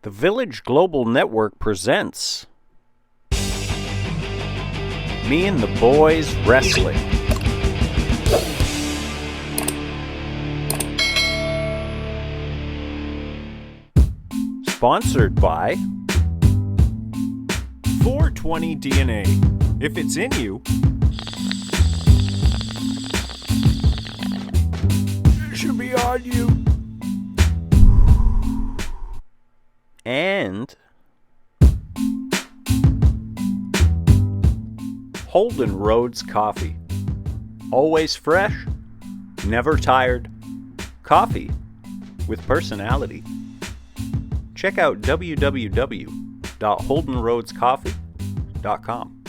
The Village Global Network presents Me and the Boys Wrestling. Sponsored by 420 DNA. If it's in you, it should be on you. And Holden Roads Coffee. Always fresh, never tired. Coffee with personality. Check out www.holdenroadscoffee.com.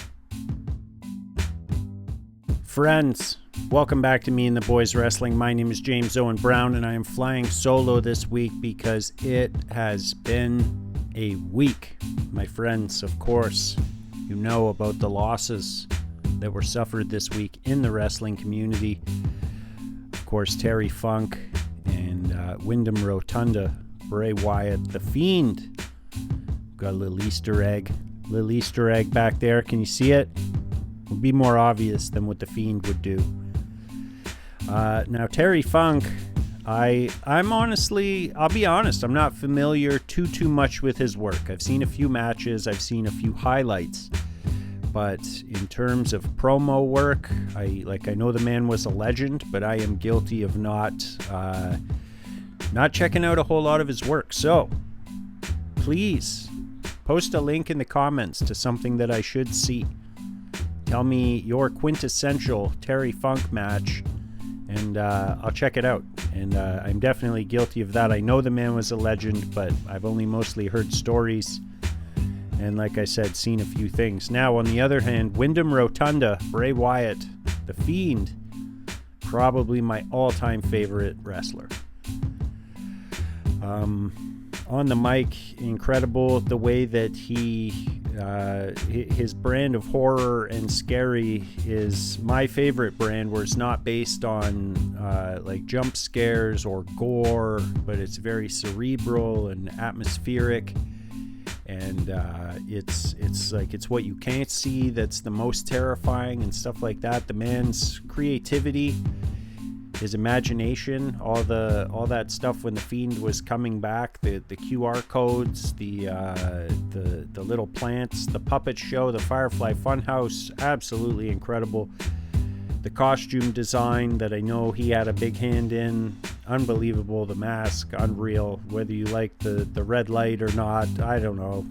Friends, welcome back to Me and the Boys Wrestling. My name is James Owen Brown, and I am flying solo this week because it has been a week. My friends, of course, you know about the losses that were suffered this week in the wrestling community. Of course, Terry Funk and Wyndham Rotunda, Bray Wyatt, The Fiend. Got a little Easter egg back there. Can you see it? Would be more obvious than what The Fiend would do. Now Terry Funk, I'm honestly, I'll be honest, I'm not familiar too much with his work. I've seen a few matches, I've seen a few highlights, but in terms of promo work, I know the man was a legend, but I am guilty of not checking out a whole lot of his work. So please post a link in the comments to something that I should see. Tell me your quintessential Terry Funk match, and I'll check it out. And I'm definitely guilty of that. I know the man was a legend, but I've only mostly heard stories. And like I said, seen a few things. Now, on the other hand, Wyndham Rotunda, Bray Wyatt, The Fiend, probably my all-time favorite wrestler. On the mic, incredible the way that his brand of horror and scary is my favorite brand, where it's not based on like jump scares or gore, but it's very cerebral and atmospheric, and it's what you can't see that's the most terrifying and stuff like that. The man's creativity, his imagination, all that stuff when the Fiend was coming back, the QR codes, the little plants, the puppet show, the Firefly Funhouse, absolutely incredible. The costume design that I know he had a big hand in, unbelievable. The mask, unreal. Whether you like the red light or not, I don't know.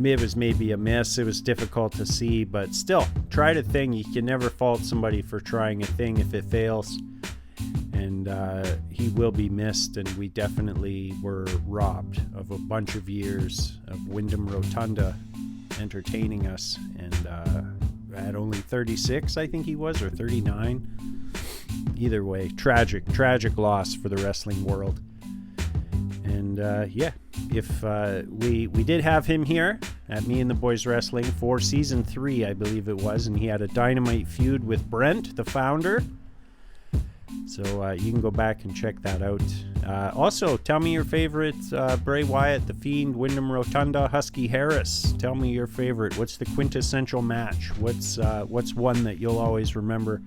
It was maybe a miss. It was difficult to see, but still, tried a thing. You can never fault somebody for trying a thing if it fails. And he will be missed, and we definitely were robbed of a bunch of years of Wyndham Rotunda entertaining us. And at only 36, I think he was, or 39. Either way, tragic loss for the wrestling world. And if we did have him here at Me and the Boys Wrestling for season 3, I believe it was, and he had a dynamite feud with Brent, the founder. So you can go back and check that out. Also, tell me your favorite Bray Wyatt, The Fiend, Wyndham Rotunda, Husky Harris. Tell me your favorite. What's the quintessential match? What's one that you'll always remember?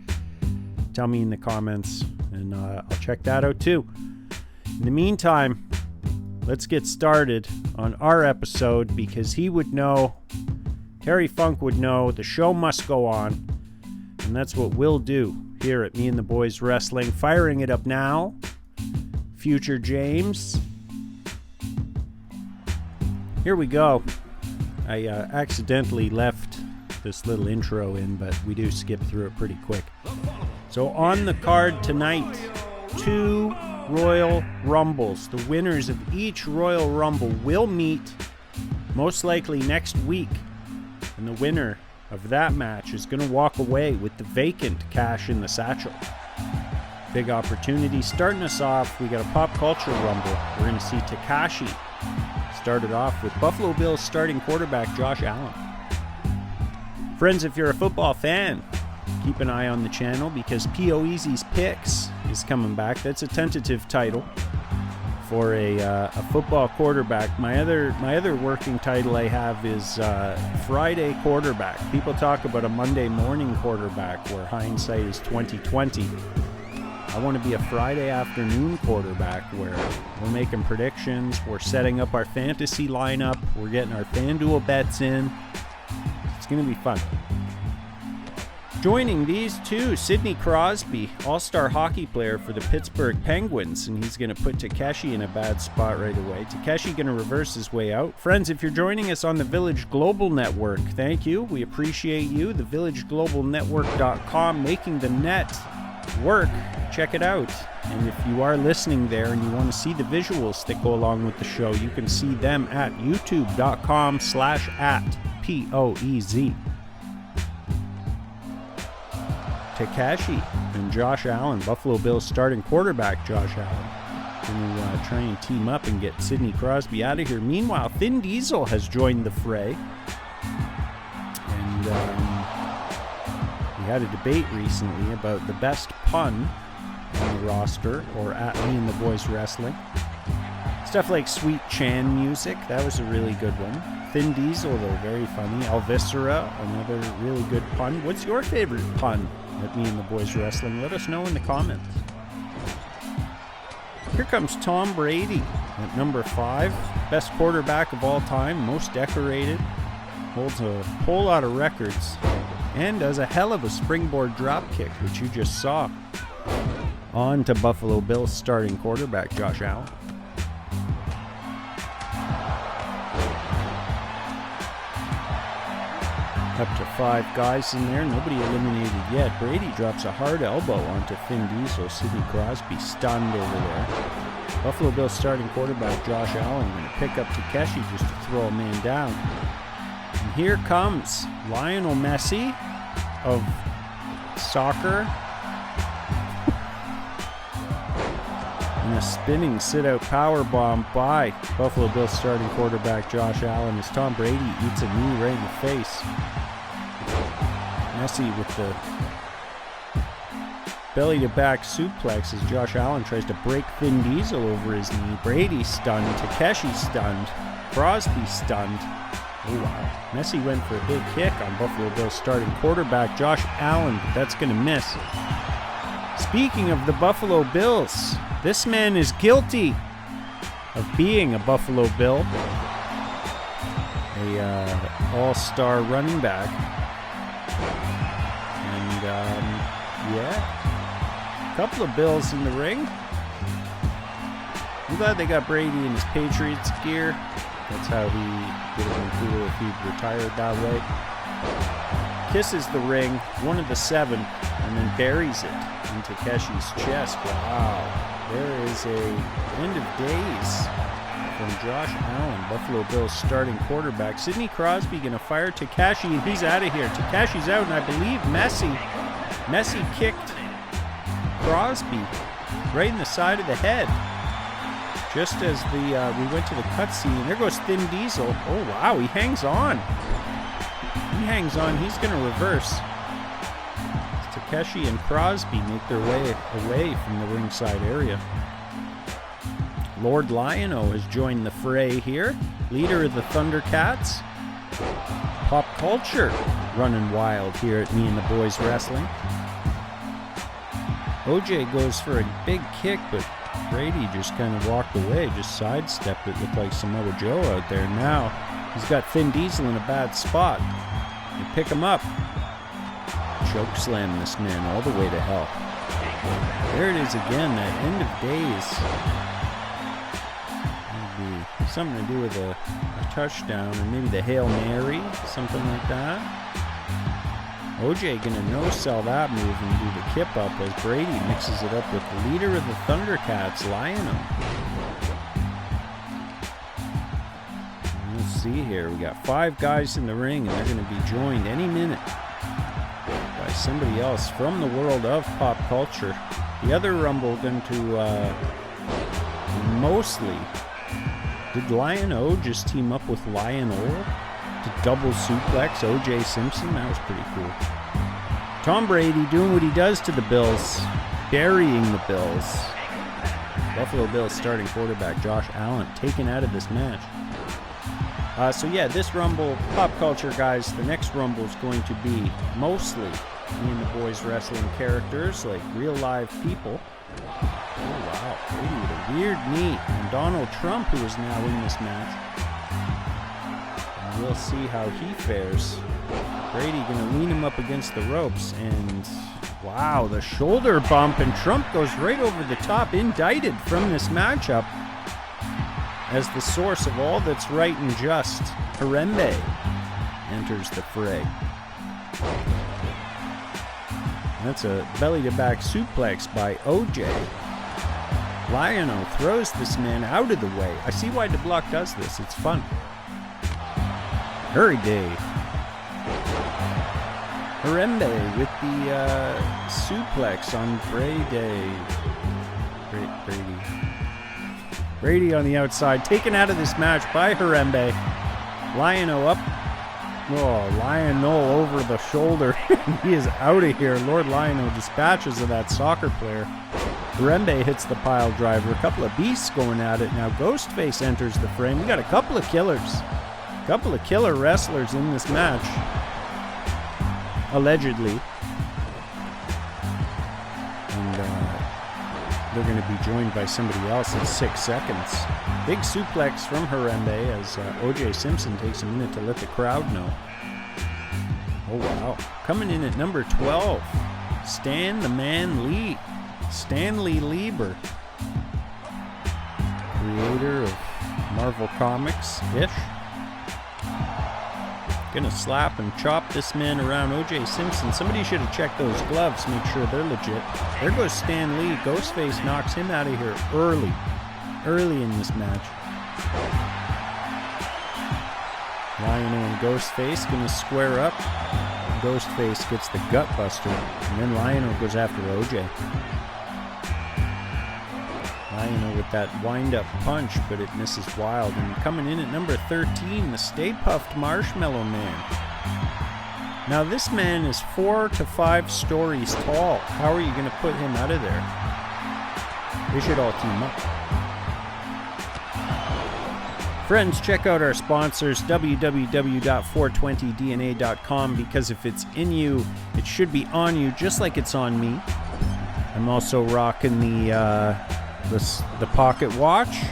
Tell me in the comments, and I'll check that out too. In the meantime, let's get started on our episode, because he would know, Terry Funk would know, the show must go on, and that's what we'll do here at Me and the Boys Wrestling. Firing it up now, Future James. Here we go. I accidentally left this little intro in, but we do skip through it pretty quick. So on the card tonight, 2 Royal Rumbles. The winners of each Royal Rumble will meet most likely next week, and the winner of that match is going to walk away with the vacant cash in the satchel. Big opportunity. Starting us off, we got a pop culture rumble. We're going to see Takashi started off with Buffalo Bills starting quarterback Josh Allen. Friends, if you're a football fan, keep an eye on the channel, because P.O. Easy's Picks is coming back. That's a tentative title. for a football quarterback. My other working title I have is Friday quarterback. People talk about a Monday morning quarterback where hindsight is 2020. I want to be a Friday afternoon quarterback where we're making predictions, we're setting up our fantasy lineup, we're getting our FanDuel bets in. It's going to be fun. Joining these two, Sidney Crosby, all-star hockey player for the Pittsburgh Penguins, and he's going to put Takeshi in a bad spot right away. Takeshi going to reverse his way out. Friends, if you're joining us on the Village Global Network, thank you. We appreciate you. The VillageGlobalNetwork.com, making the net work. Check it out. And if you are listening there and you want to see the visuals that go along with the show, you can see them at youtube.com/@POEZ. Takeshi and Josh Allen, Buffalo Bills starting quarterback Josh Allen. Going to try and team up and get Sidney Crosby out of here. Meanwhile, Vin Diesel has joined the fray. And we had a debate recently about the best pun on the roster, or at Me and the Boys Wrestling. Stuff like Sweet Chan music, that was a really good one. Vin Diesel, though, very funny. Alviscera, another really good pun. What's your favorite pun at Me and the Boys Wrestling? Let us know in the comments. Here comes Tom Brady at number 5. Best quarterback of all time, most decorated, holds a whole lot of records, and does a hell of a springboard drop kick, which you just saw. On to Buffalo Bills starting quarterback Josh Allen. Up to 5 guys in there, nobody eliminated yet. Brady drops a hard elbow onto Vin Diesel. Sidney Crosby stunned over there. Buffalo Bills starting quarterback Josh Allen going to pick up Takeshi just to throw a man down. And here comes Lionel Messi of soccer. And a spinning sit-out power bomb by Buffalo Bills starting quarterback Josh Allen as Tom Brady eats a knee right in the face. Messi with the belly-to-back suplex as Josh Allen tries to break Vin Diesel over his knee. Brady stunned, Takeshi stunned, Crosby stunned. Oh wow. Messi went for a big kick on Buffalo Bills starting quarterback Josh Allen, but that's going to miss. Speaking of the Buffalo Bills, this man is guilty of being a Buffalo Bill, a all-star running back. And, yeah, a couple of Bills in the ring. I'm glad they got Brady in his Patriots gear. That's how he would have been cool if he'd retired that way. Kisses the ring, one of the 7, and then buries it in Takeshi's chest. Wow. There is a end of days from Josh Allen, Buffalo Bills starting quarterback. Sidney Crosby going to fire Takeshi, and he's out of here. Takeshi's out, and I believe Messi kicked Crosby right in the side of the head. Just as we went to the cutscene, there goes Vin Diesel. Oh wow, he hangs on. He's going to reverse. Takeshi and Crosby make their way away from the ringside area. Lord Lion-O has joined the fray here. Leader of the Thundercats. Pop culture running wild here at Me and the Boys Wrestling. OJ goes for a big kick, but Brady just kind of walked away, just sidestepped it. Looked like Samoa Joe out there. Now he's got Vin Diesel in a bad spot. They pick him up. Choke slam this man all the way to hell. There it is again, that end of days. Maybe something to do with a touchdown, or maybe the Hail Mary, something like that. OJ gonna no-sell that move and do the kip up as Brady mixes it up with the leader of the Thundercats, Lion-O. Let's see here, we got 5 guys in the ring, and they're gonna be joined any minute by somebody else from the world of pop culture. The other Rumble going to mostly... Did Lion-O just team up with Lion-O to double suplex O.J. Simpson? That was pretty cool. Tom Brady doing what he does to the Bills, burying the Bills. Buffalo Bills starting quarterback Josh Allen taken out of this match. So yeah, this Rumble, pop culture guys, the next Rumble is going to be mostly me and the boys wrestling characters, like real live people. Oh wow, Brady with a weird knee. And Donald Trump, who is now in this match. And we'll see how he fares. Brady gonna lean him up against the ropes, and wow, the shoulder bump, and Trump goes right over the top, indicted from this matchup as the source of all that's right and just. Harambe enters the fray. That's a belly-to-back suplex by OJ. Lion-O throws this man out of the way. I see why DeBlock does this. It's fun. Hurry Dave. Harambe with the suplex on Brady. Brady on the outside, taken out of this match by Harambe. Lion-O up. Oh, Lion-O over the shoulder. He is out of here. Lord Lion-O dispatches of that soccer player. Harambe hits the pile driver. A couple of beasts going at it. Now Ghostface enters the frame. We got a couple of killers. A couple of killer wrestlers in this match. Allegedly. And they're going to be joined by somebody else in 6 seconds. Big suplex from Harambe as O.J. Simpson takes a minute to let the crowd know. Oh, wow. Coming in at number 12, Stan the Man Lee. Stanley Lieber. Creator of Marvel Comics-ish. Gonna slap and chop this man around. O.J. Simpson. Somebody should have checked those gloves, make sure they're legit. There goes Stan Lee. Ghostface knocks him out of here early in this match. Lion-O and Ghostface gonna square up. Ghostface gets the gut buster, and then Lion-O goes after OJ. Lion-O with that wind-up punch, but it misses wild. And coming in at number 13, the Stay Puft Marshmallow Man. Now this man is 4 to 5 stories tall. How are you going to put him out of there? They should all team up. Friends, check out our sponsors, www.420dna.com, because if it's in you, it should be on you, just like it's on me. I'm also rocking the pocket watch,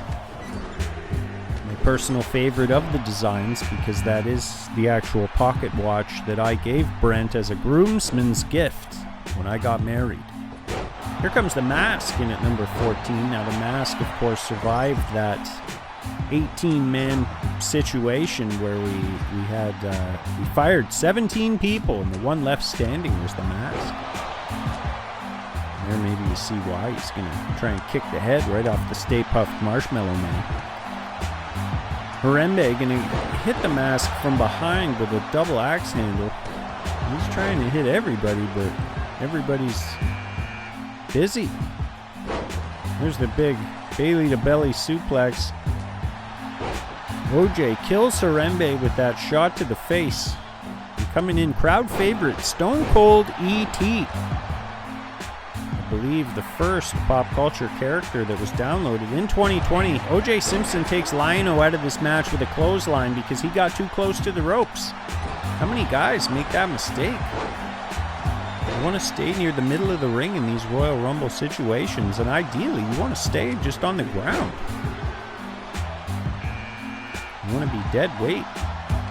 my personal favorite of the designs, because that is the actual pocket watch that I gave Brent as a groomsman's gift when I got married. Here comes the Mask in at number 14. Now the Mask, of course, survived that 18-man situation where we fired 17 people, and the one left standing was the Mask. There maybe you see why he's going to try and kick the head right off the Stay Puft Marshmallow Man. Harambe going to hit the Mask from behind with a double axe handle. He's trying to hit everybody, but everybody's busy. There's the big belly-to-belly suplex. OJ kills Harambe with that shot to the face. And coming in, crowd favorite, Stone Cold E.T. I believe the first pop culture character that was downloaded in 2020. O.J. Simpson takes Lion-O out of this match with a clothesline because he got too close to the ropes. How many guys make that mistake? You want to stay near the middle of the ring in these Royal Rumble situations, and ideally you want to stay just on the ground. You want to be dead weight.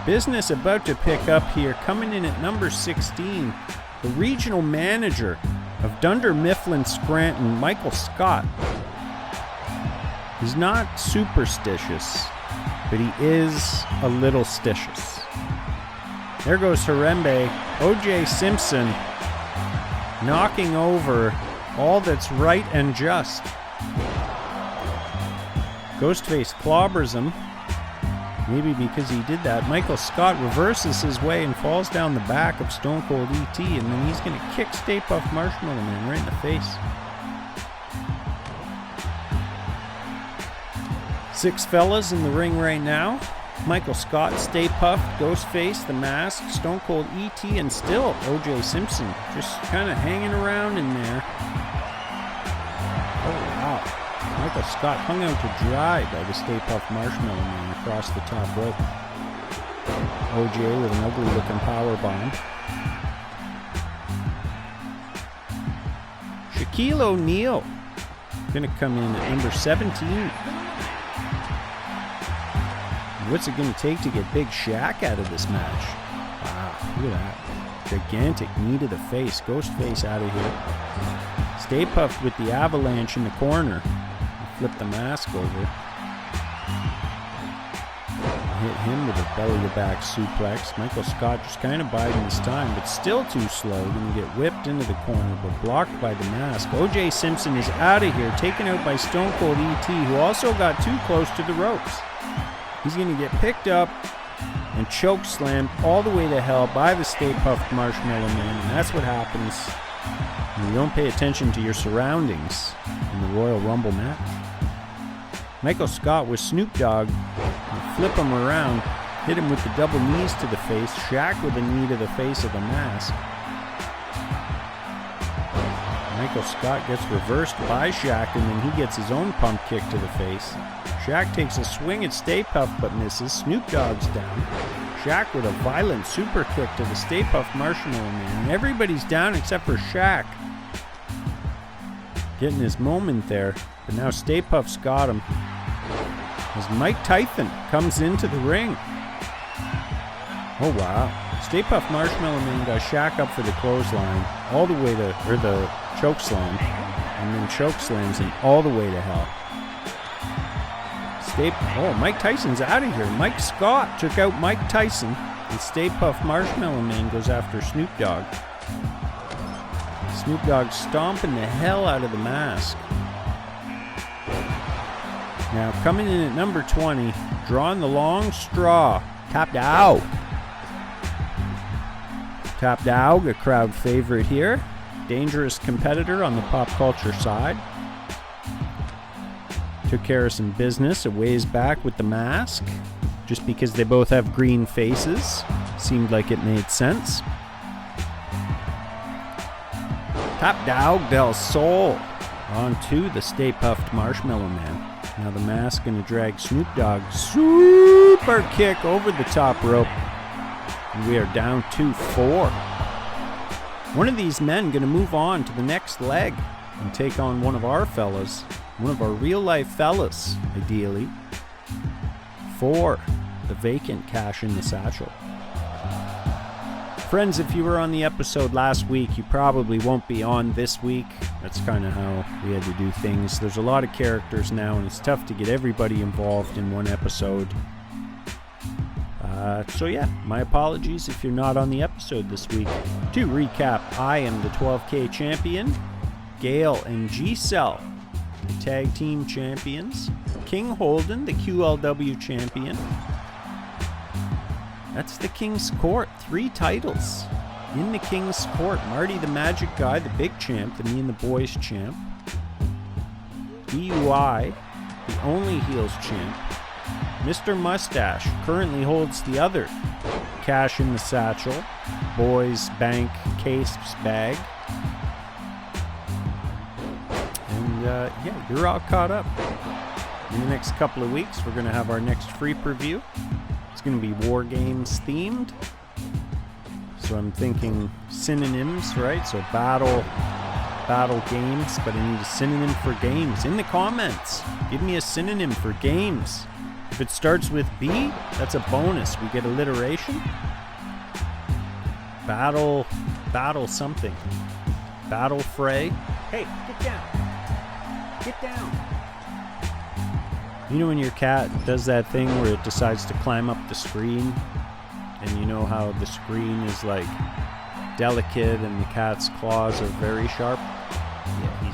Business about to pick up here. Coming in at number 16, the regional manager of Dunder Mifflin Scranton, Michael Scott. He's not superstitious, but he is a little stitious. There goes Harambe. O.J. Simpson knocking over all that's right and just. Ghostface clobbers him. Maybe because he did that, Michael Scott reverses his way and falls down the back of Stone Cold E.T., and then he's going to kick Stay Puft Marshmallow Man right in the face. 6 fellas in the ring right now. Michael Scott, Stay Puft, Ghostface, The Mask, Stone Cold E.T., and still O.J. Simpson just kind of hanging around in there. Oh, wow. Michael Scott hung out to dry by the Stay Puft Marshmallow Man across the top rope. OJ with an ugly looking power bomb. Shaquille O'Neal gonna come in at number 17. What's it gonna take to get Big Shaq out of this match? Wow, look at that. Gigantic knee to the face. Ghostface out of here. Stay Puft with the avalanche in the corner. Flip the mask over. Hit him with a belly-to-back suplex. Michael Scott just kind of biding his time, but still too slow. Going to get whipped into the corner, but blocked by the mask. O.J. Simpson is out of here, taken out by Stone Cold E.T., who also got too close to the ropes. He's going to get picked up and choke slammed all the way to hell by the Stay Puft Marshmallow Man, and that's what happens when you don't pay attention to your surroundings in the Royal Rumble match. Michael Scott with Snoop Dogg, flip him around, hit him with the double knees to the face, Shaq with a knee to the face of the mask. Michael Scott gets reversed by Shaq, and then he gets his own pump kick to the face. Shaq takes a swing at Stay Puft but misses. Snoop Dogg's down. Shaq with a violent super kick to the Stay Puft Marshmallow Man. And everybody's down except for Shaq. Getting his moment there, but now Stay Puft's got him. As Mike Tyson comes into the ring. Oh wow. Stay Puft Marshmallow Man got Shaq up for the clothesline all the way to, or the choke slam, and then choke slams him all the way to hell. Mike Tyson's out of here. Mike Scott took out Mike Tyson, and Stay Puft Marshmallow Man goes after Snoop Dogg. Snoop Dogg stomping the hell out of the mask. Now coming in at number 20, drawing the long straw, Top Dog. Top Dog, a crowd favorite here. Dangerous competitor on the pop culture side. Took care of some business a ways back with the mask. Just because they both have green faces. Seemed like it made sense. Top Dog Del Sol on to the Stay Puft Marshmallow Man. Now the mask going to drag Snoop Dogg. Super kick over the top rope. And we are down 2-4. One of these men going to move on to the next leg and take on one of our fellas. One of our real-life fellas, ideally, for the vacant cash in the satchel. Friends, if you were on the episode last week, you probably won't be on this week. That's kind of how we had to do things. There's a lot of characters now, and it's tough to get everybody involved in one episode. So yeah, my apologies if you're not on the episode this week. To recap, I am the 12K champion, Gale and G-Cell, the tag team champions, King Holden, the QLW champion. That's the King's Court, 3 titles in the King's Court. Marty the Magic Guy, the big champ, the Me and the Boys champ. DUI, the only heels champ. Mr. Mustache currently holds the other cash in the satchel, boys bank case bag. And yeah, you're all caught up. In the next couple of weeks, we're going to have our next free preview. It's going to be War Games themed. So I'm thinking synonyms, right? So battle games, but I need a synonym for games. In the comments, give me a synonym for games. If it starts with B, that's a bonus. We get alliteration. Battle something. Battle fray. Hey, get down. Get down. You know when your cat does that thing where it decides to climb up the screen, and you know how the screen is like delicate and the cat's claws are very sharp? Yeah,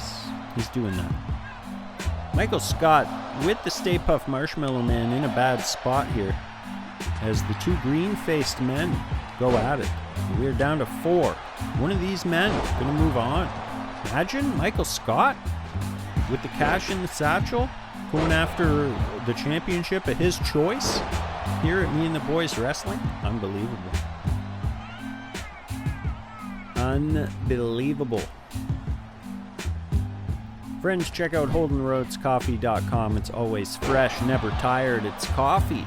he's doing that. Michael Scott with the Stay Puft Marshmallow Man in a bad spot here as the 2 green-faced men go at it. We are down to 4. One of these men is going to move on. Imagine Michael Scott with the cash in the satchel going after the championship at his choice here at Me and the Boys Wrestling. Unbelievable. Unbelievable. Friends, check out holdenroadscoffee.com. It's always fresh, never tired. It's coffee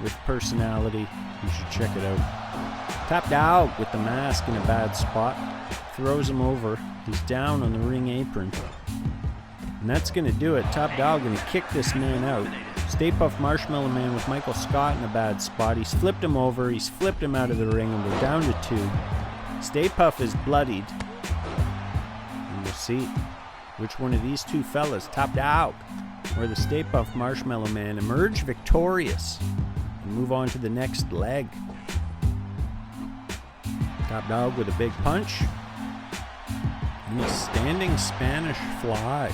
with personality. You should check it out. Top dog with the mask in a bad spot. Throws him over. He's down on the ring apron. And that's going to do it. Top dog going to kick this man out. Stay Puft Marshmallow Man with Michael Scott in a bad spot. He's flipped him over. He's flipped him out of the ring, and we're down to 2. Stay Puft is bloodied. And we'll see which one of these two fellas, Top Dog or the Stay Puft Marshmallow Man, emerge victorious and move on to the next leg. Top Dog with a big punch and a standing Spanish fly.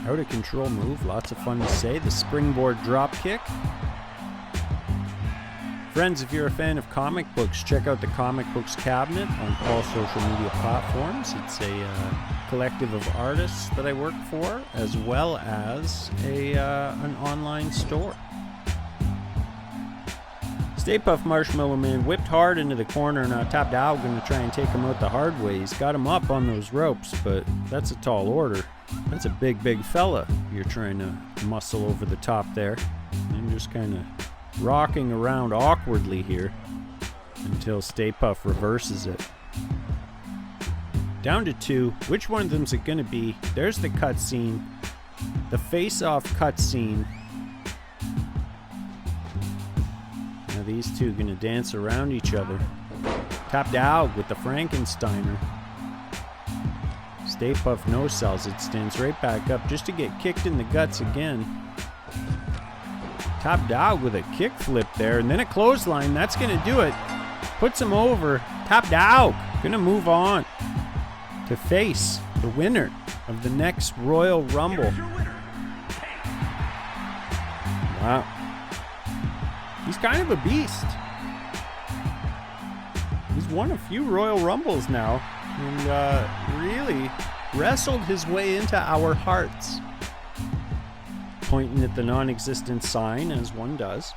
Out of control move, lots of fun to say. The springboard drop kick. Friends, if you're a fan of comic books, check out the Comic Books Cabinet on all social media platforms. It's a collective of artists that I work for, as well as an online store. Stay Puft Marshmallow Man whipped hard into the corner, and Top Dog going to try and take him out the hard way. He's got him up on those ropes, but that's a tall order. That's a big fella you're trying to muscle over the top there. And just kind of rocking around awkwardly here until Stay Puft reverses it. Down to 2. Which one of them's it going to be? There's the cutscene. The face-off cutscene. Now these two are going to dance around each other. Top Dog with the Frankensteiner. Stay Puft no-sells it, stands right back up just to get kicked in the guts again. Top Dog with a kick flip there, and then a clothesline. That's going to do it. Puts him over. Top Dog going to move on to face the winner of the next Royal Rumble. Wow. He's kind of a beast. He's won a few Royal Rumbles now, and really wrestled his way into our hearts. Pointing at the non-existent sign, as one does.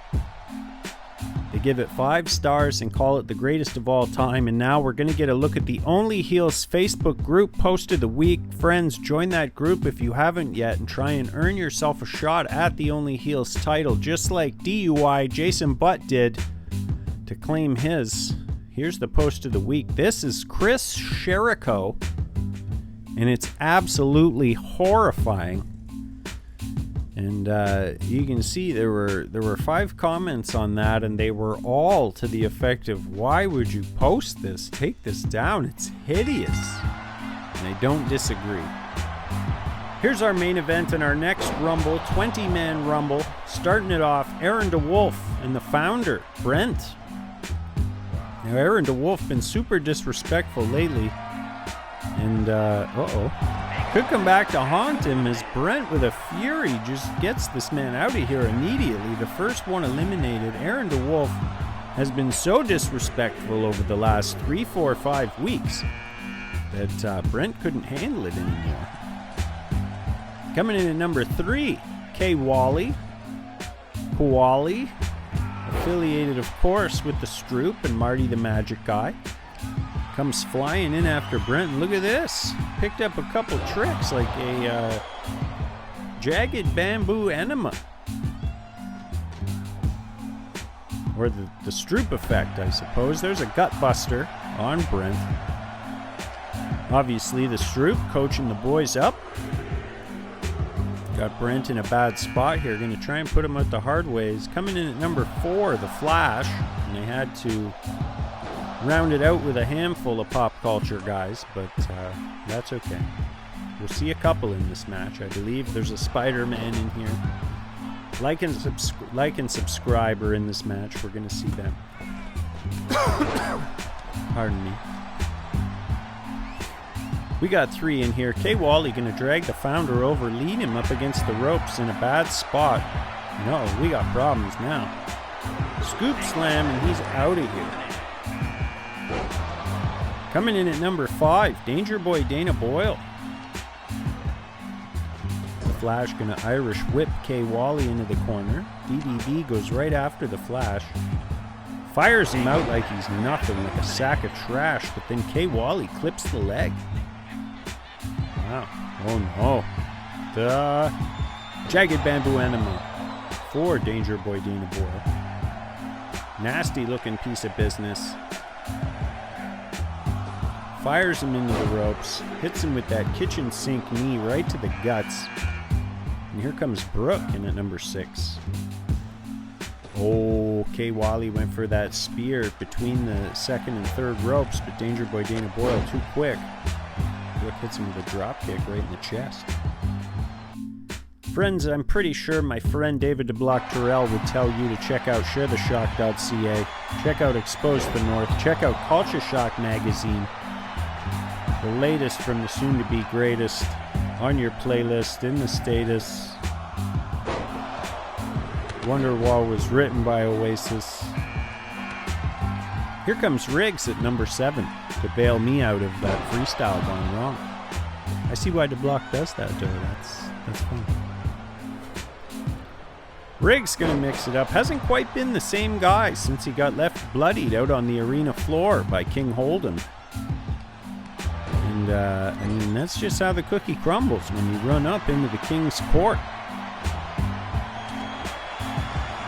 They give it 5 stars and call it the greatest of all time. And now we're going to get a look at the Only Heels Facebook group post of the week. Friends, join that group if you haven't yet and try and earn yourself a shot at the Only Heels title, just like DUI Jason Butt did to claim his. Here's the post of the week. This is Chris Sherrico, and it's absolutely horrifying. And you can see there were 5 comments on that, and they were all to the effect of, why would you post this? Take this down. It's hideous. And I don't disagree. Here's our main event in our next Rumble, 20-man Rumble. Starting it off, Aaron DeWolf and the founder, Brent. Now, Aaron DeWolf been super disrespectful lately. And, could come back to haunt him as Brent, with a fury, just gets this man out of here immediately. The first one eliminated. Aaron DeWolf has been so disrespectful over the last 3, 4, 5 weeks that Brent couldn't handle it anymore. Coming in at number 3, Kay Wally. Affiliated, of course, with the Stroop and Marty the Magic Guy. Comes flying in after Brent. Look at this. Picked up a couple tricks, like a jagged bamboo enema. Or the Stroop effect, I suppose. There's a gut buster on Brent. Obviously, the Stroop coaching the boys up. Got Brent in a bad spot here. Going to try and put him out the hard ways. Coming in at number 4, the Flash. And they had to round it out with a handful of pop culture guys, but that's okay. We'll see a couple in this match. I believe there's a Spider-Man in here. Like and subscribe are in this match. We're going to see them. Pardon me. We got 3 in here. Kay Wally going to drag the founder over, lead him up against the ropes in a bad spot. No, we got problems now. Scoop slam, and he's out of here. Coming in at number 5, Danger Boy Dana Boyle. The Flash gonna Irish whip Kay Wally into the corner. DDB goes right after the Flash. Fires him out like he's nothing, like a sack of trash, but then Kay Wally clips the leg. Wow. Oh no. The Jagged Bamboo Enema for Danger Boy Dana Boyle. Nasty looking piece of business. Fires him into the ropes. Hits him with that kitchen sink knee right to the guts. And here comes Brooke in at number 6. Oh, Kay Wally went for that spear between the second and third ropes, but Danger Boy Dana Boyle too quick. Brooke hits him with a drop kick right in the chest. Friends, I'm pretty sure my friend David DeBlock Terrell would tell you to check out sharetheshock.ca, check out Expose the North, check out Culture Shock magazine, the latest from the soon-to-be greatest, on your playlist, in the status. Wonderwall was written by Oasis. Here comes Riggs at number 7 to bail me out of that freestyle gone wrong. I see why DeBlock does that, though. That's fun. Riggs gonna mix it up. Hasn't quite been the same guy since he got left bloodied out on the arena floor by King Holden. And, I mean, that's just how the cookie crumbles when you run up into the King's court.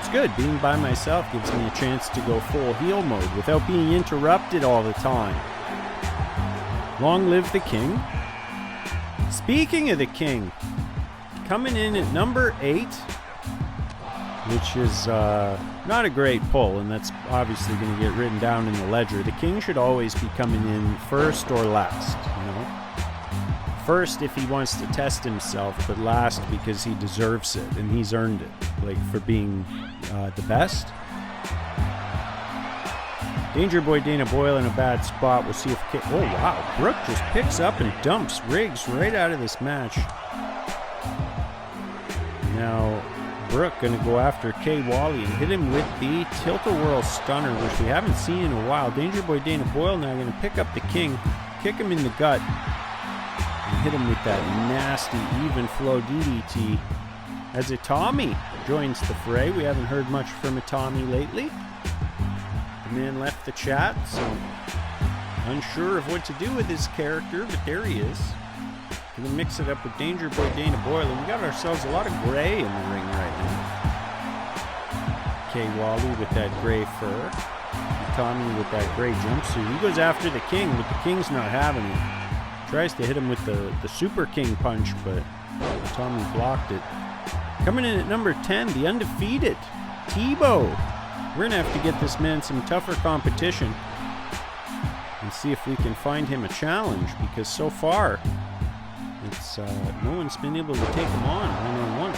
It's good. Being by myself gives me a chance to go full heel mode without being interrupted all the time. Long live the King. Speaking of the King, coming in at number 8, which is not a great pull, and that's obviously going to get written down in the ledger. The King should always be coming in first or last, you know. First if he wants to test himself, but last because he deserves it, and he's earned it, like for being the best. Danger Boy Dana Boyle in a bad spot. We'll see if... Oh, wow. Brooke just picks up and dumps Riggs right out of this match. Now... Brooke going to go after Kay Wally and hit him with the Tilt-A-Whirl Stunner, which we haven't seen in a while. Danger Boy Dana Boyle now going to pick up the King, kick him in the gut, and hit him with that nasty even flow DDT. As Itami joins the fray. We haven't heard much from Itami lately. The man left the chat, so unsure of what to do with his character, but there he is. Gonna mix it up with Danger Boy Dana Boyle, and we got ourselves a lot of gray in the ring right now. Kay Wally with that gray fur. Tommy with that gray jumpsuit. He goes after the King, but the King's not having it. Tries to hit him with the Super King punch, but Tommy blocked it. Coming in at number 10, the undefeated Tebow. We're gonna have to get this man some tougher competition and see if we can find him a challenge, because so far it's no one's been able to take him on one-on-one.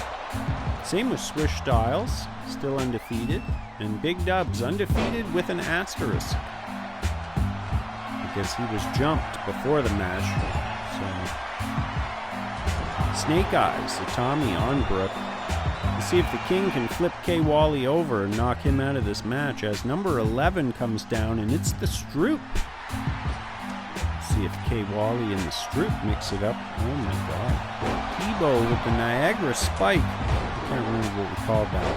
Same with Swish Styles, still undefeated, and Big Dubs undefeated with an asterisk because he was jumped before the match. So Snake Eyes, the Tommy on Brooke. Let's see if the King can flip Kay Wally over and knock him out of this match as number 11 comes down, and it's the Stroop. See if Kay Wally and the Stroop mix it up. Oh my god. Tebow with the Niagara Spike. I can't remember what we called that.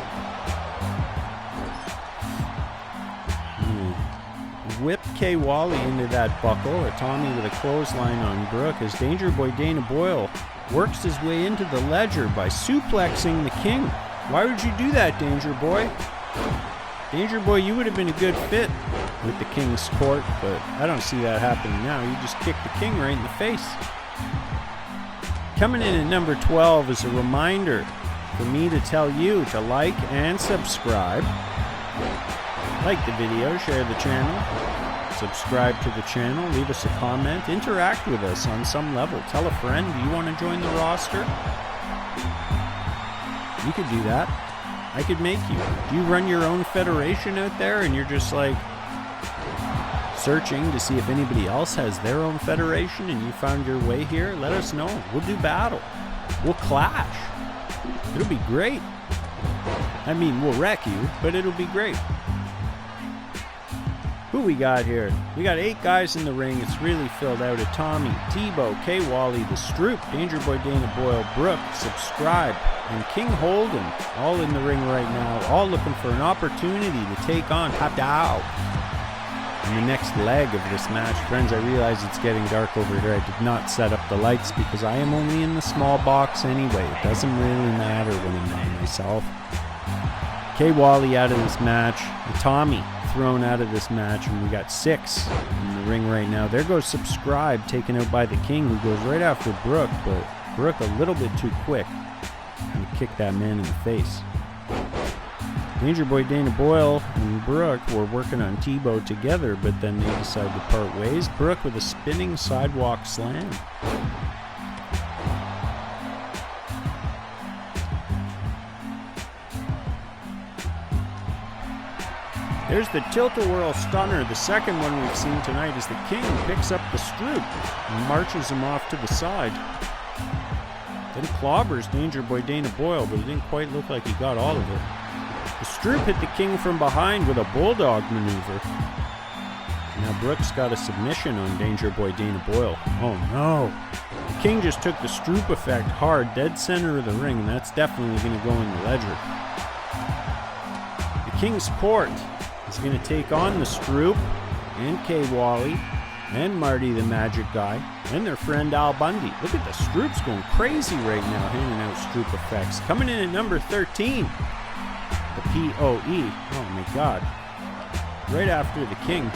Whip Kay Wally into that buckle. Or Tommy with a clothesline on Brooke as Danger Boy Dana Boyle works his way into the ledger by suplexing the King. Why would you do that, Danger Boy? Danger Boy, you would have been a good fit with the King's court, but I don't see that happening now. You just kick the King right in the face. Coming in at number 12 is a reminder for me to tell you to like and subscribe. Like the video, share the channel, subscribe to the channel, leave us a comment, interact with us on some level. Tell a friend, do you want to join the roster? You could do that. I could make you. Do you run your own federation out there and you're just like searching to see if anybody else has their own federation and you found your way here? Let us know. We'll do battle. We'll clash. It'll be great. I mean, we'll wreck you, but it'll be great. Who we got here? We got 8 guys in the ring. It's really filled out of Tommy, Tebow, Kay Wally, the Stroop, Danger Boy Dana Boyle, Brooke, Subscribe, and King Holden, all in the ring right now, all looking for an opportunity to take on Hadow. in the next leg of this match. Friends, I realize it's getting dark over here. I did not set up the lights because I am only in the small box anyway. It doesn't really matter when I'm by myself. K. Wally out of this match. And Tommy thrown out of this match, and we got 6 in the ring right now. There goes Subscribe, taken out by the King, who goes right after Brooke, but Brooke a little bit too quick. And kicked that man in the face. Danger Boy Dana Boyle and Brooke were working on Tebow together, but then they decided to part ways. Brooke with a spinning sidewalk slam. There's the Tilt-A-Whirl Stunner, the second one we've seen tonight, as the King picks up the Stroop and marches him off to the side. Then clobbers Danger Boy Dana Boyle, but it didn't quite look like he got all of it. The Stroop hit the King from behind with a bulldog maneuver. Now Brooks got a submission on Danger Boy Dana Boyle. Oh no. The King just took the Stroop effect hard, dead center of the ring, and that's definitely going to go in the ledger. The King's Court is going to take on the Stroop and K. Wally and Marty the Magic Guy and their friend Al Bundy. Look at the Stroops going crazy right now, handing out Stroop effects. Coming in at number 13, the POE. Oh my God. Right after the King.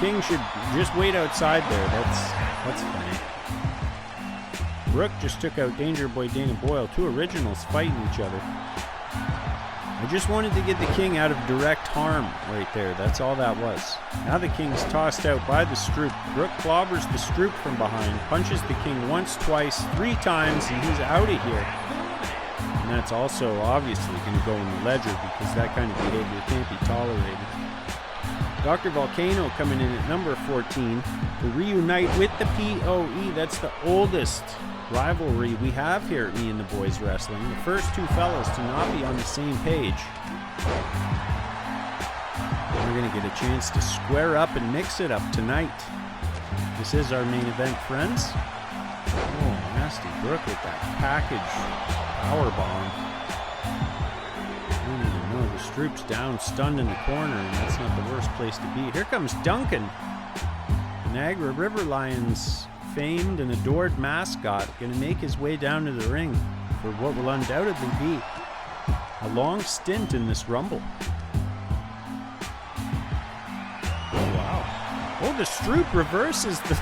King should just wait outside there. That's fine. Brooke just took out Danger Boy Dana Boyle. 2 originals fighting each other. I just wanted to get the King out of direct harm right there. That's all that was. Now the King's tossed out by the Stroop. Brooke clobbers the Stroop from behind, punches the King once, twice, 3 times, and he's out of here. And that's also obviously going to go in the ledger because that kind of behavior can't be tolerated. Dr. Volcano coming in at number 14 to reunite with the POE. That's the oldest rivalry we have here at Me and the Boys Wrestling. The first 2 fellas to not be on the same page. We're going to get a chance to square up and mix it up tonight. This is our main event, friends. Oh, nasty Brooke with that package power bomb. I don't even know. The Stroop's down, stunned in the corner, and that's not the worst place to be. Here comes Duncan. The Niagara River Lions famed and adored mascot, going to make his way down to the ring for what will undoubtedly be a long stint in this Rumble. Oh, wow. Oh, the Stroop reverses the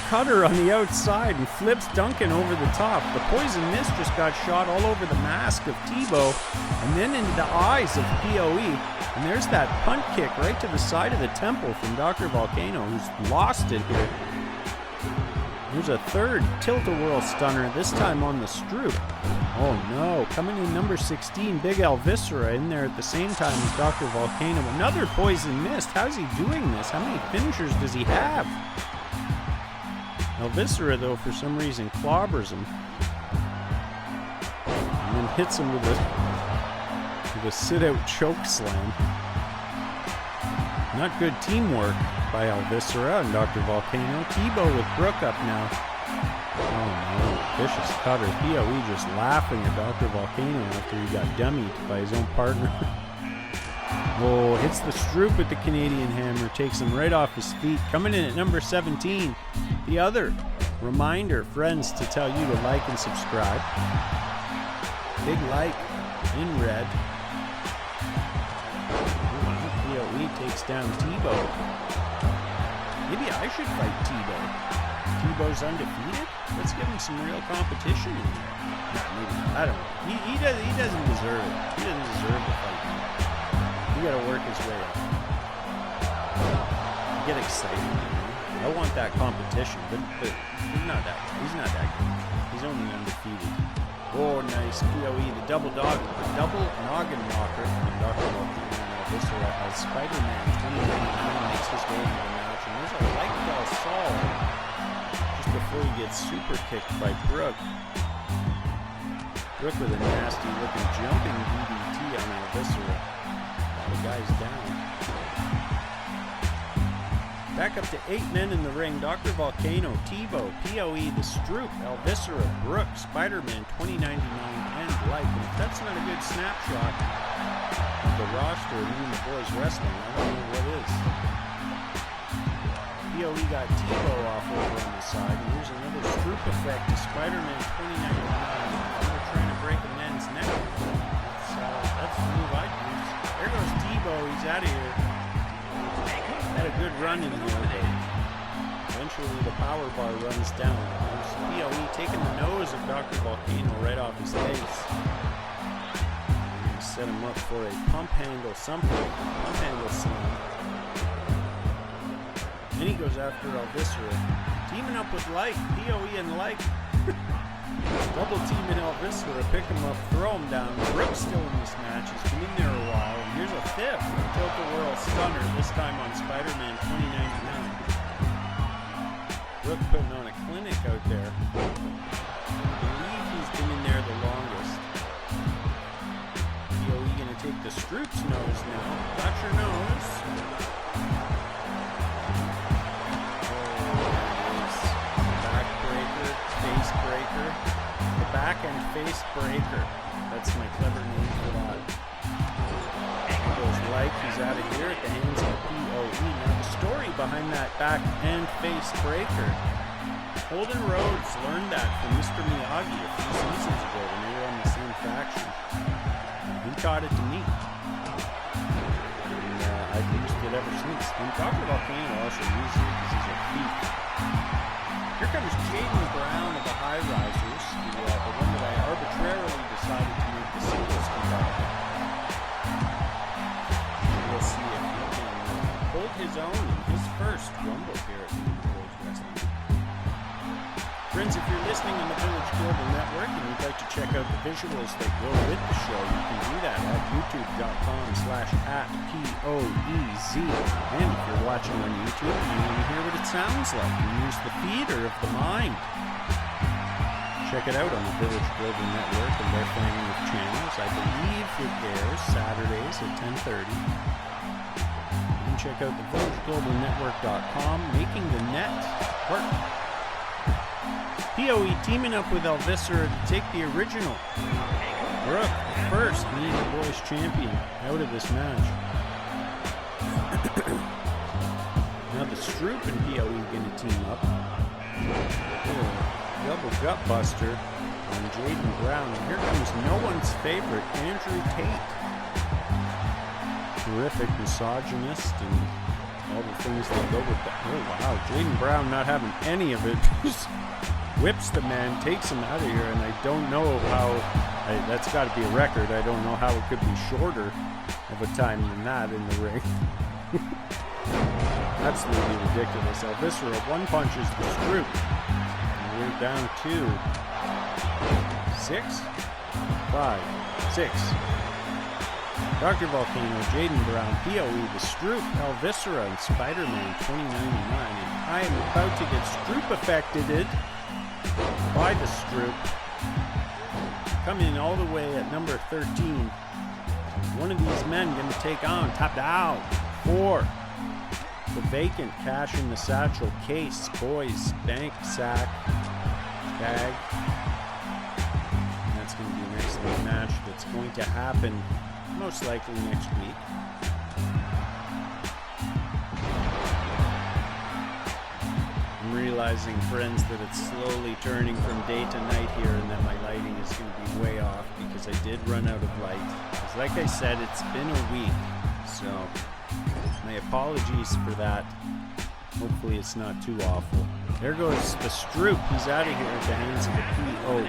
cutter on the outside and flips Duncan over the top. The poison mist just got shot all over the mask of Tebow and then into the eyes of POE. And there's that punt kick right to the side of the temple from Dr. Volcano, who's lost it here. There's a third Tilt-A-Whirl Stunner, this time on the Stroop. Oh no, coming in number 16, Big Al Viscera in there at the same time as Dr. Volcano. Another poison mist. How's he doing this? How many finishers does he have? El Viscera, though, for some reason clobbers him. And then hits him with a sit-out choke slam. Not good teamwork by El Viscera and Dr. Volcano. Tebow with Brooke up now. Oh no, vicious cutter. POE just laughing at Dr. Volcano after he got dummied by his own partner. Oh, hits the Stroop with the Canadian Hammer, takes him right off his feet. Coming in at number 17, the other. Reminder, friends, to tell you to like and subscribe. Big like in red. Takes down Tebow. Maybe I should fight Tebow. Tebow's undefeated? Let's give him some real competition in there. Nah, maybe not. I don't know. He doesn't deserve it. He doesn't deserve to fight me. He gotta work his way up. I get excited, you know? I want that competition, but he's not that good. He's only undefeated. Oh, nice. POE, the double noggin rocker from Dr. Volcano. Viscera as Spider-Man 2099 makes his way into the match, and there's a light bell Saul just before he gets super kicked by Brooke. Brooke with a nasty looking jumping DDT on El Viscera. The guy's down. Back up to 8 men in the ring. Dr. Volcano, Tebow, POE, the Stroop, El Viscera, Brooke, Spider-Man 2099, and like. And if that's not a good snapshot of the roster and even the boys wrestling, I don't know what is. POE got Tebow off over on the side, and here's another Stroop effect to Spider-Man 2099. They're trying to break a man's neck. That's the move I'd use. There goes Tebow, he's out of here. Had a good run in here, but eventually the power bar runs down. There's POE taking the nose of Dr. Volcano right off his face. Set him up for a pump handle something. Pump handle slam. Then he goes after Elviscera. Teaming up with Like. POE and Like. Double teaming Elviscera. Pick him up. Throw him down. Brooks still in this match. He's been in there a while. And here's a fifth. Tilt-a-whirl stunner. This time on Spider-Man 2099. Brooks putting on a clinic out there. I believe he's been in there the longest. POE gonna take the Stroop's nose now. Got your nose. Face breaker. The back and face breaker. That's my clever name for that. There goes Like. He's out of here at the hands of POE. Now the story behind that back and face breaker. Holden Rhodes learned that from Mr. Miyagi a few seasons ago when they were on the same faction. He taught it to me. And I've used it ever since. And Dr. Volcano also uses it because he's a thief. Here comes Jaden Brown of the High Risers, the one that I arbitrarily decided to make the singles compatible. We'll see if he can hold his own in his first Rumble here at New Boys Wrestling. Friends, if you're listening on the Village Global Network and you'd like to check out the visuals that go with the show, you can do that at youtube.com/@POEZ. And if you're watching on YouTube and you want to hear what it sounds like, you use the feeder of the mind. Check it out on the Village Global Network and their family of channels. I believe it airs Saturdays at 10:30. You can check out the villageglobalnetwork.com, making the net work. POE teaming up with Elviscera to take the original Brooke, the first Media Boys champion, out of this match. Now the Stroop and POE going to team up. Double gut buster on Jaden Brown. And here comes no one's favorite, Andrew Tate. Terrific misogynist and all the things that go with that. Oh wow, Jaden Brown not having any of it. Whips the man, takes him out of here, and I don't know how, that's got to be a record. I don't know how it could be shorter of a time than that in the ring. Absolutely ridiculous. Elviscera one punches the Stroop. And we're down to 6, 5, 6. Dr. Volcano, Jaden Brown, POE, the Stroop, Elviscera, and Spider-Man 2099. And I am about to get Stroop affected by the Stroop. Coming in all the way at number 13. One of these men going to take on, top down, 4. The vacant, cash in the satchel, case, boys, bank, sack, tag. And that's going to be an excellent match that's going to happen most likely next week. I'm realizing, friends, that it's slowly turning from day to night here and that my lighting is going to be way off because I did run out of light. Because like I said, it's been a week, so my apologies for that. Hopefully it's not too awful. There goes the Stroop. He's out of here at the hands of the POE.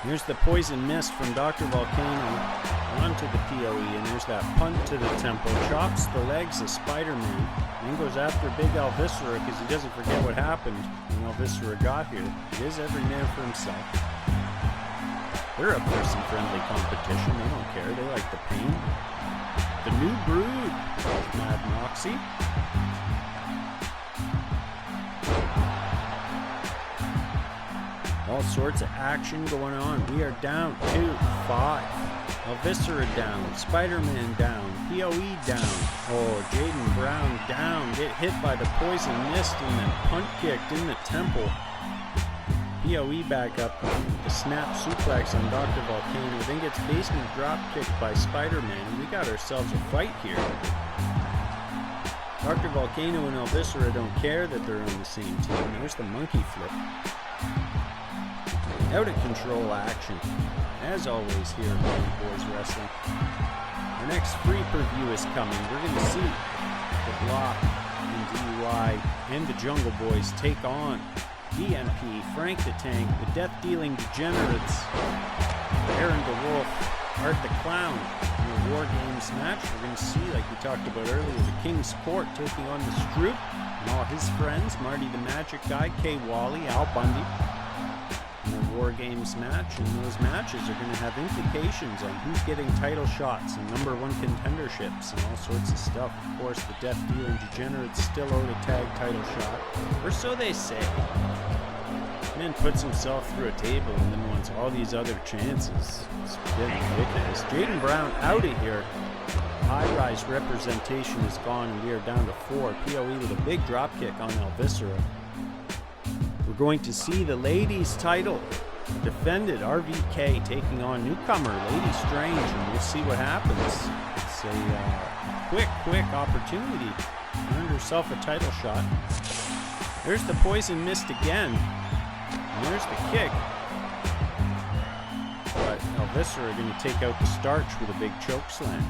Here's the poison mist from Dr. Volcano onto the POE, and there's that punt to the temple. Chops the legs of Spider-Man, then goes after Big Elviscera because he doesn't forget what happened when Elviscera got here. It is every man for himself. They're up for some friendly competition. They don't care. They like the pain. The New Brood, Mad Moxie. All sorts of action going on. We are down 2-5. Elviscera down. Spider-Man down. POE down. Oh, Jaden Brown down. Get hit by the poison mist and then punt kicked in the temple. POE back up. The snap suplex on Dr. Volcano. Then gets basement drop kicked by Spider-Man. And we got ourselves a fight here. Dr. Volcano and El Viscera don't care that they're on the same team. There's the monkey flip. Out of control action. As always here at Mighty Boys Wrestling. Our next free preview is coming. We're going to see the Block and DUI and the Jungle Boys take on DMP, Frank the Tank, the death-dealing degenerates, Aaron the Wolf, Art the Clown, in a War Games match. We're going to see, like we talked about earlier, the King's Court taking on the Stroop and all his friends, Marty the Magic Guy, Kay Wally, Al Bundy, in a War Games match. And those matches are going to have implications on who's getting title shots and number one contenderships and all sorts of stuff. Of course, the death-dealing degenerates still owe a tag title shot, or so they say. Man puts himself through a table and then wants all these other chances. It's getting ridiculous. Jaden Brown out of here. High-rise representation is gone and we are down to 4. POE with a big dropkick on El Viscera. We're going to see the ladies title defended. RVK taking on newcomer Lady Strange, and we'll see what happens. It's a quick opportunity to earn herself a title shot. There's the poison mist again. And there's the kick. But El Viscera going to take out the starch with a big choke slam.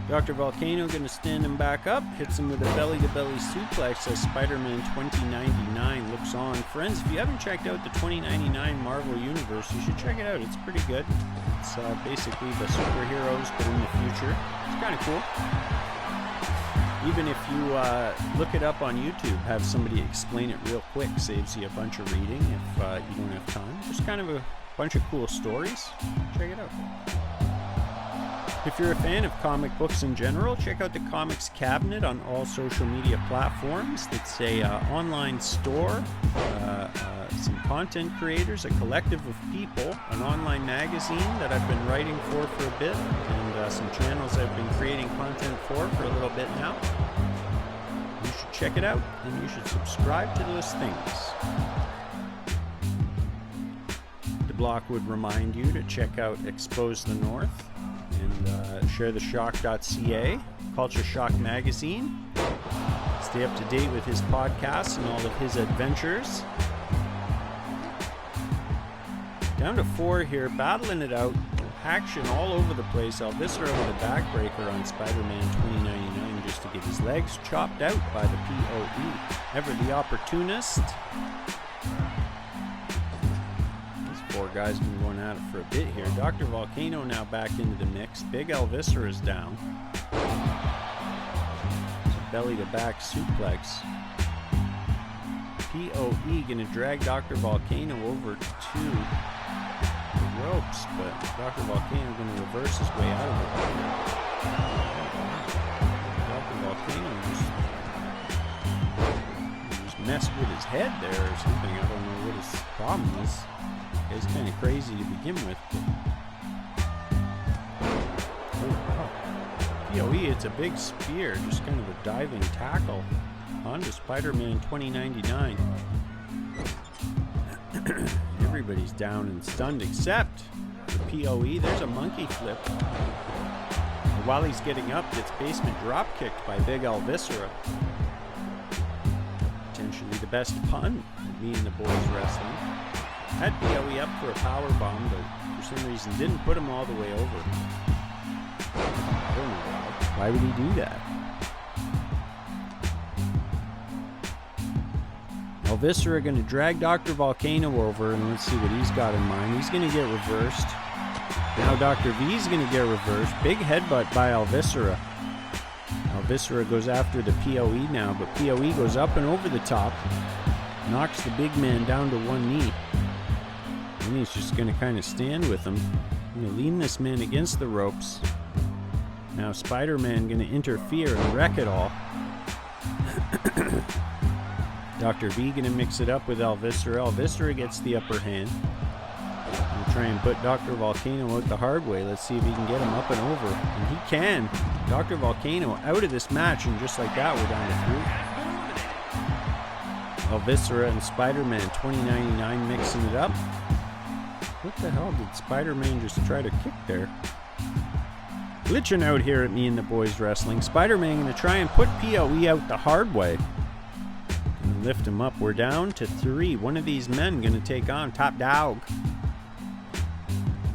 Dr. Volcano going to stand him back up, hits him with a belly-to-belly suplex as Spider-Man 2099 looks on. Friends, if you haven't checked out the 2099 Marvel Universe, you should check it out. It's pretty good. It's basically the superheroes, but in the future. It's kind of cool. Even if you look it up on YouTube, have somebody explain it real quick, saves you a bunch of reading if you don't have time. Just kind of a bunch of cool stories. Check it out. If you're a fan of comic books in general, check out the Comics Cabinet on all social media platforms. It's a online store, some content creators, a collective of people, an online magazine that I've been writing for a bit, and some channels I've been creating content for a little bit now. You should check it out, and you should subscribe to those things. The Block would remind you to check out Expose the North and sharetheshock.ca, Culture Shock Magazine. Stay up to date with his podcasts and all of his adventures. Down to 4 here, battling it out. Action all over the place. El Viscera with a backbreaker on Spider-Man 2099 just to get his legs chopped out by the POE. Ever the opportunist. Four guys been going at it for a bit here. Dr. Volcano now back into the mix. Big El Viscera is down. It's a belly-to-back suplex. POE gonna drag Dr. Volcano over to the ropes, but Dr. Volcano gonna reverse his way out of it. Dr. Volcano just messed with his head there or something. I don't know what his problem is. It's kind of crazy to begin with. Oh, wow. POE, it's a big spear, just kind of a diving tackle onto Spider-Man 2099. Everybody's down and stunned except the POE. There's a monkey flip. And while he's getting up, gets basement drop kicked by Big El Viscera. Potentially the best pun of me and the boys wrestling. Had POE up for a power bomb, but for some reason didn't put him all the way over. I don't know why. Why would he do that? El Viscera going to drag Dr. Volcano over, and let's see what he's got in mind. He's going to get reversed. Now Dr. V's going to get reversed. Big headbutt by El Viscera. El Viscera goes after the POE now, but POE goes up and over the top. Knocks the big man down to one knee. And he's just going to kind of stand with him. Going to lean this man against the ropes. Now Spider-Man going to interfere and wreck it all. Dr. V going to mix it up with El Viscera. El Viscera gets the upper hand. Going to try and put Dr. Volcano out the hard way. Let's see if he can get him up and over. And he can. Dr. Volcano out of this match, and just like that, we're down to 3. Elvisera and Spider-Man 2099 mixing it up. What the hell did Spider-Man just try to kick there? Glitching out here at Me and the Boys Wrestling. Spider-Man going to try and put POE out the hard way. And lift him up. We're down to 3. One of these men going to take on Top Dog.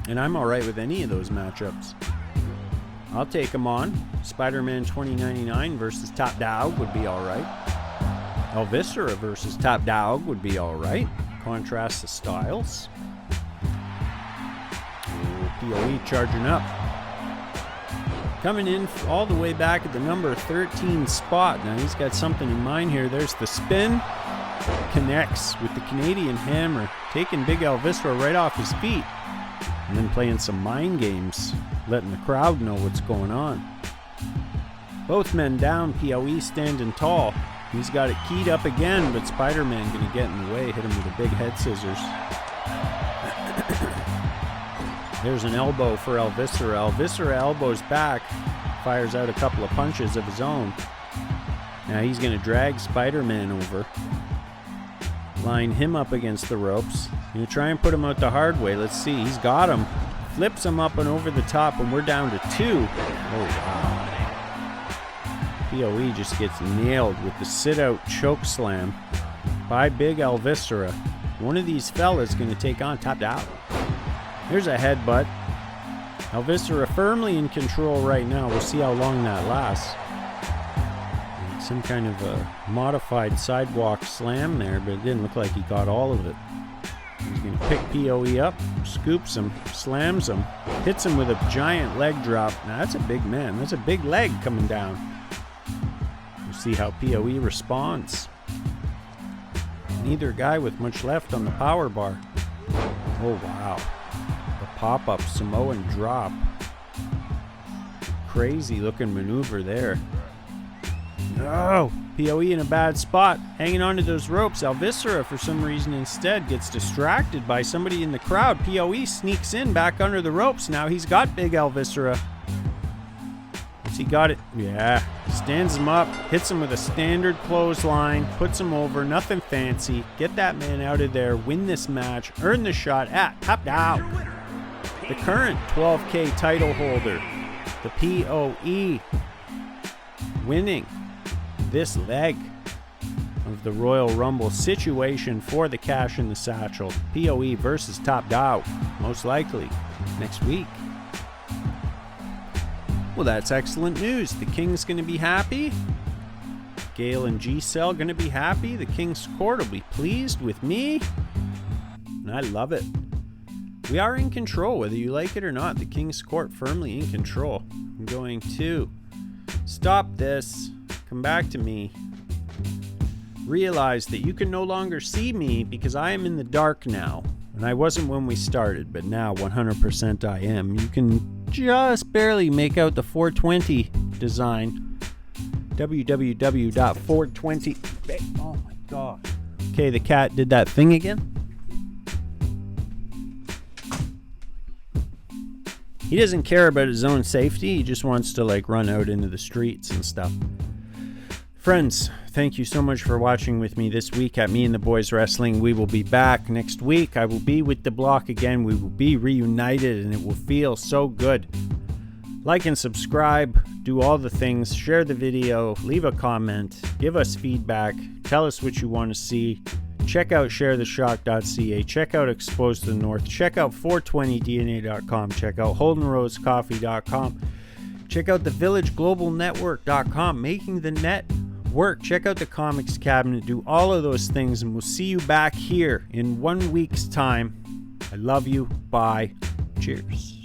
And I'm alright with any of those matchups. I'll take him on. Spider-Man 2099 versus Top Dog would be alright. Elvisera versus Top Dog would be alright. Contrast the styles. POE charging up. Coming in all the way back at the number 13 spot. Now he's got something in mind here. There's the spin. Connects with the Canadian hammer. Taking Big Elvisera right off his feet. And then playing some mind games. Letting the crowd know what's going on. Both men down. POE standing tall. He's got it keyed up again, but Spider-Man going to get in the way. Hit him with a big head scissors. There's an elbow for Elvisera. Elvisera elbows back, fires out a couple of punches of his own. Now he's going to drag Spider-Man over, line him up against the ropes. Going to try and put him out the hard way. Let's see. He's got him. Flips him up and over the top, and we're down to 2. Oh, wow. POE just gets nailed with the sit-out choke slam by Big Elvisera. One of these fellas going to take on Top Dog. Here's a headbutt. Elvisera firmly in control right now. We'll see how long that lasts. Some kind of a modified sidewalk slam there, but it didn't look like he got all of it. He's going to pick POE up, scoops him, slams him, hits him with a giant leg drop. Now that's a big man. That's a big leg coming down. We'll see how POE responds. Neither guy with much left on the power bar. Oh, wow. Pop-up Samoan drop. Crazy looking maneuver there. No! POE in a bad spot. Hanging onto those ropes. Elvisera, for some reason, instead gets distracted by somebody in the crowd. POE sneaks in back under the ropes. Now he's got Big Elvisera. Has he got it? Yeah. Stands him up. Hits him with a standard clothesline. Puts him over. Nothing fancy. Get that man out of there. Win this match. Earn the shot at Top Dog. The current 12K title holder, the POE, winning this leg of the Royal Rumble situation for the cash in the satchel. POE versus Top Dog, most likely next week. Well, that's excellent news. The King's going to be happy. Gale and G-Cell going to be happy. The King's Court will be pleased with me. And I love it. We are in control, whether you like it or not. The King's Court firmly in control. I'm going to stop this, come back to me, realize that you can no longer see me because I am in the dark now. And I wasn't when we started, but now 100% I am. You can just barely make out the 420 design. www.420. Oh my God. Okay, the cat did that thing again. He doesn't care about his own safety. He just wants to run out into the streets and stuff. Friends, thank you so much for watching with me this week at Me and the Boys Wrestling. We will be back next week. I will be with the block again. We will be reunited and it will feel so good. Like and subscribe. Do all the things. Share the video. Leave a comment. Give us feedback. Tell us what you want to see. Check out sharetheshock.ca. Check out Exposed to the North. Check out 420dna.com. Check out holdenrosecoffee.com. Check out the villageglobalnetwork.com. Making the net work. Check out the comics cabinet. Do all of those things, and we'll see you back here in 1 week's time. I love you. Bye. Cheers.